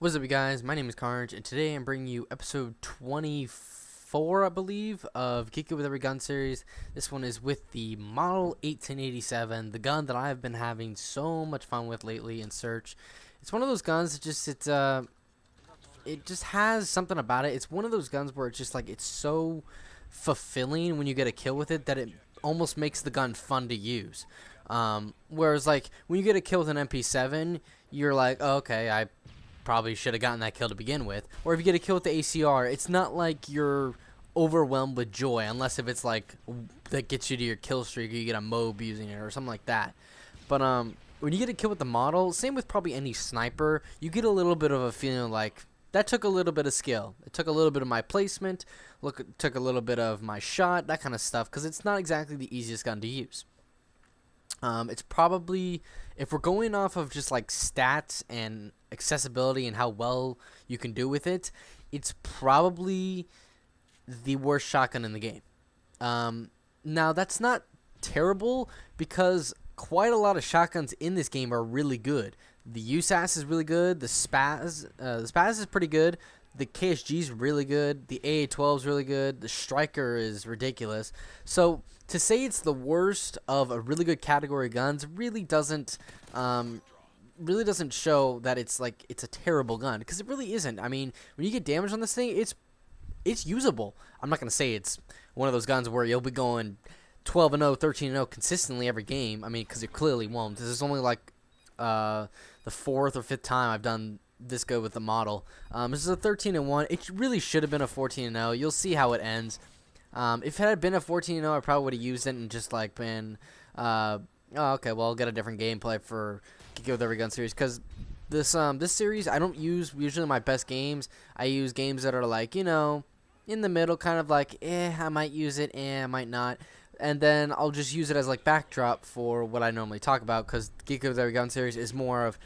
What's up, you guys? My name is Carnage, and today I'm bringing you episode 24, I believe, of Geek It With Every Gun series. This one is with the Model 1887, the gun that I've been having so much fun with lately in search. It's one of those guns that it just has something about it. It's one of those guns where it's just like it's so fulfilling when you get a kill with it that it almost makes the gun fun to use. Whereas like when you get a kill with an MP7, you're like, oh, okay, I probably should have gotten that kill to begin with. Or if you get a kill with the ACR, it's not like you're overwhelmed with joy, unless if it's like that gets you to your kill streak or you get a mob using it or something like that. But when you get a kill with the model, same with probably any sniper, you get a little bit of a feeling like that took a little bit of skill. It took a little bit of my placement, took a little bit of my shot, that kind of stuff, because it's not exactly the easiest gun to use. It's probably, if we're going off of just like stats and accessibility and how well you can do with it, it's probably the worst shotgun in the game. Now that's not terrible, because quite a lot of shotguns in this game are really good. The Yeousch is really good. The Spaz is pretty good. The KSG is really good. The AA-12 is really good. The Striker is ridiculous. So to say it's the worst of a really good category of guns really doesn't show that it's like it's a terrible gun, because it really isn't. I mean, when you get damage on this thing, it's usable. I'm not gonna say it's one of those guns where you'll be going 12-0, 13-0 consistently every game. I mean, because it clearly won't. This is only like the 4th or 5th time I've done this good with the model. This is a 13-1. It really should have been a 14-0. You'll see how it ends. If it had been a 14-0, I probably would have used it and just like been, oh, okay, well, I'll get a different gameplay for Geek It With Every Gun series, because this series I don't use usually my best games. I use games that are like, you know, in the middle, kind of like, I might use it, I might not. And then I'll just use it as like backdrop for what I normally talk about, because Geek It With Every Gun series is more of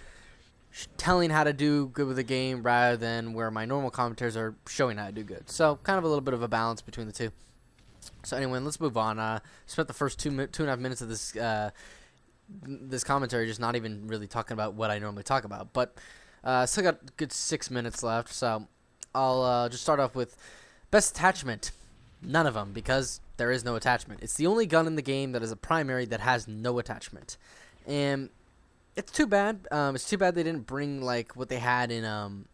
telling how to do good with the game rather than where my normal commentaries are showing how to do good. So kind of a little bit of a balance between the two. So anyway, let's move on. Spent the first 2.5 minutes of this commentary just not even really talking about what I normally talk about, but still got a good 6 minutes left. So I'll just start off with best attachment. None of them, because there is no attachment. It's the only gun in the game that is a primary that has no attachment, and it's too bad. It's too bad they didn't bring like what they had in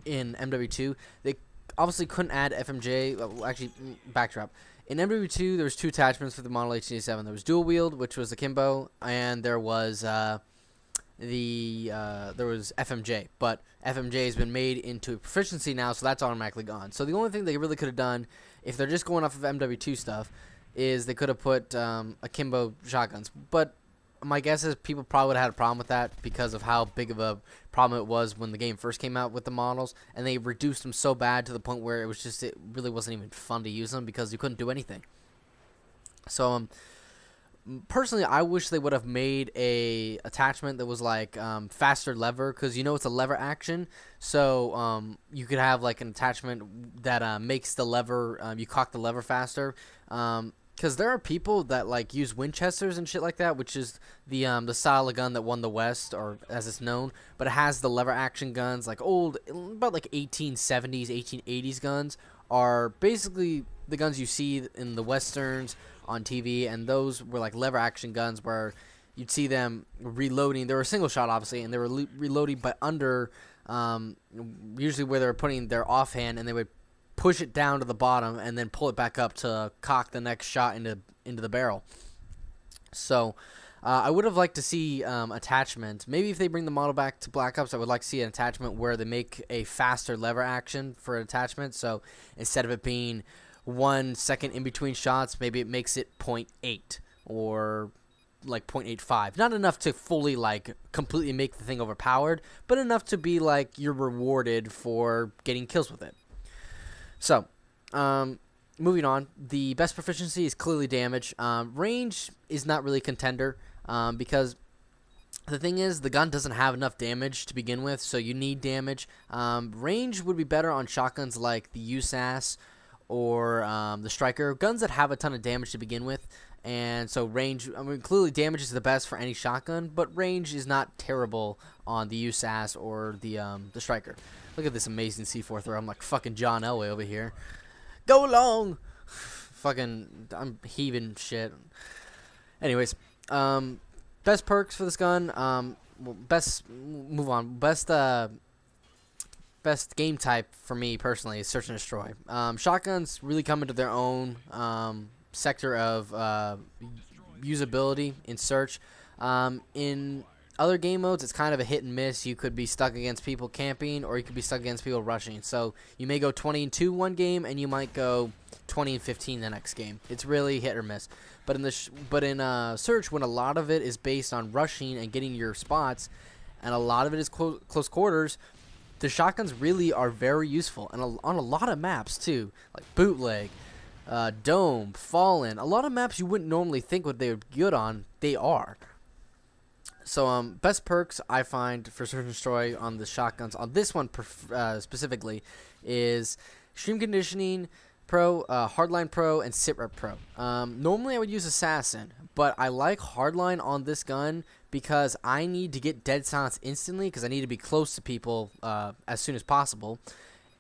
MW2. They obviously couldn't add FMJ. Well, actually, backdrop. In MW2, there was 2 attachments for the Model 1887. There was dual wield, which was akimbo, and there was there was FMJ. But FMJ has been made into proficiency now, so that's automatically gone. So the only thing they really could have done, if they're just going off of MW2 stuff, is they could have put akimbo shotguns. But my guess is people probably would have had a problem with that because of how big of a problem it was when the game first came out with the models, and they reduced them so bad to the point where it really wasn't even fun to use them because you couldn't do anything. So personally, I wish they would have made a attachment that was like faster lever, because you know it's a lever action, so you could have like an attachment that makes the lever, you cock the lever faster. Because there are people that like use Winchesters and shit like that, which is the style of gun that won the West, or as it's known. But it has the lever action guns, like old, about like 1870s, 1880s guns are basically the guns you see in the Westerns on TV, and those were like lever action guns where you'd see them reloading. They were single shot, obviously, and they were reloading, but under usually where they were putting their offhand, and they would push it down to the bottom and then pull it back up to cock the next shot into the barrel. So I would have liked to see attachment. Maybe if they bring the model back to Black Ops, I would like to see an attachment where they make a faster lever action for an attachment. So instead of it being 1 second in between shots, maybe it makes it 0.8 or like 0.85. Not enough to fully like completely make the thing overpowered, but enough to be like you're rewarded for getting kills with it. So, moving on, the best proficiency is clearly damage. Range is not really a contender, because the thing is, the gun doesn't have enough damage to begin with, so you need damage. Range would be better on shotguns like the Yeousch or the striker, guns that have a ton of damage to begin with. And so range, I mean, clearly damage is the best for any shotgun, but range is not terrible on the Yeousch or the striker. Look at this amazing C4 throw. I'm like fucking John Elway over here. Go long. Fucking, I'm heaving shit. Anyways, best perks for this gun. Best game type for me personally is search and destroy. Shotguns really come into their own sector of usability in search. In other game modes, it's kind of a hit and miss. You could be stuck against people camping, or you could be stuck against people rushing. So you may go 20-2 one game, and you might go 20-15 the next game. It's really hit or miss. But in search, when a lot of it is based on rushing and getting your spots, and a lot of it is close quarters, the shotguns really are very useful, and on a lot of maps too, like bootleg, dome, fallen. A lot of maps you wouldn't normally think what they would be good on, they are. So best perks I find for search and destroy on the shotguns on this one specifically is Extreme Conditioning Pro, Hardline Pro, and SitRep Pro. Normally I would use Assassin, but I like Hardline on this gun because I need to get dead silence instantly because I need to be close to people as soon as possible.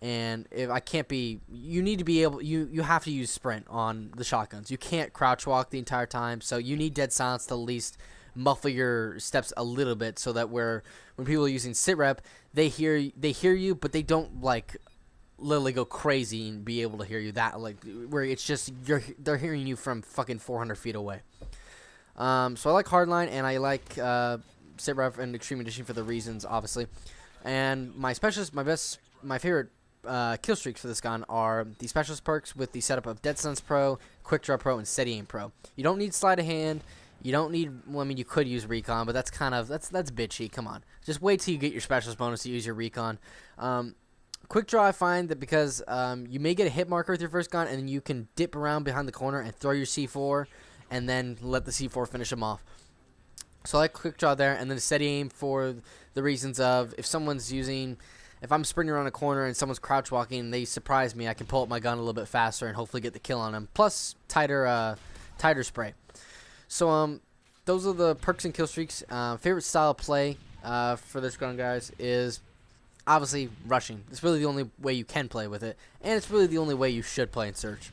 And if I can't be, you need to be able, you have to use sprint on the shotguns. You can't crouch walk the entire time, so you need dead silence to at least muffle your steps a little bit, so that when people are using SitRep, they hear you, but they don't like literally go crazy and be able to hear you that like where it's just they're hearing you from fucking 400 feet away. So I like Hardline and I like SitRep and Extreme Conditioning for the reasons obviously. And my favorite killstreaks for this gun are the specialist perks with the setup of Dead Silence Pro, Quickdraw Pro, and Steady Aim Pro. You don't need sleight of hand. You don't need, well, I mean, you could use recon, but that's kind of, that's bitchy. Come on. Just wait till you get your specialist bonus to use your recon. Quickdraw, I find that because you may get a hit marker with your first gun, and then you can dip around behind the corner and throw your C4, and then let the C4 finish them off. So I like Quickdraw there, and then Steady Aim for the reasons of if someone's using, if I'm sprinting around a corner and someone's crouch walking and they surprise me, I can pull up my gun a little bit faster and hopefully get the kill on them. Plus tighter spray. So those are the perks and kill streaks. Favorite style of play for this gun, guys, is obviously rushing. It's really the only way you can play with it, and it's really the only way you should play in search.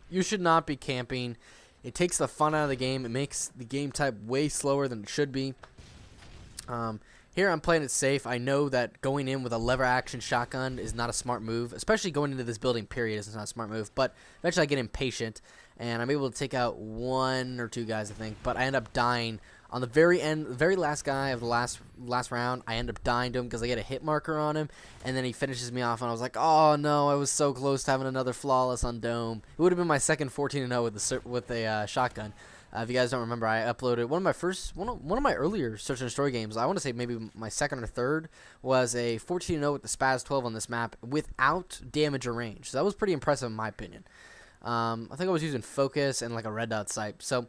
You should not be camping. It takes the fun out of the game. It makes the game type way slower than it should be. Here I'm playing it safe. I know that going in with a lever action shotgun is not a smart move, especially going into this building period is not a smart move, but eventually I get impatient and I'm able to take out one or two guys, I think, but I end up dying on the very end, the very last guy of the last round. I end up dying to him because I get a hit marker on him, and then he finishes me off, and I was like, oh no, I was so close to having another flawless on dome. It would have been my second 14-0 with a shotgun. If you guys don't remember, I uploaded one of my earlier search and destroy games. I want to say maybe my second or third was a 14-0 with the Spaz 12 on this map without damage or range. So that was pretty impressive in my opinion. I think I was using focus and like a red dot sight. So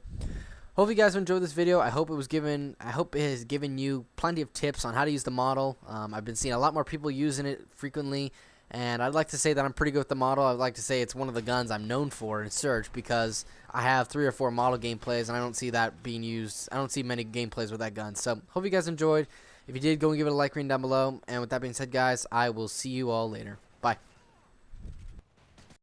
hope you guys enjoyed this video. I hope it has given you plenty of tips on how to use the model. I've been seeing a lot more people using it frequently, and I'd like to say that I'm pretty good with the model. I'd like to say it's one of the guns I'm known for in search because I have 3 or 4 model gameplays, and I don't see that being used. I don't see many gameplays with that gun. So hope you guys enjoyed. If you did, go and give it a like rating down below. And with that being said, guys, I will see you all later. Bye.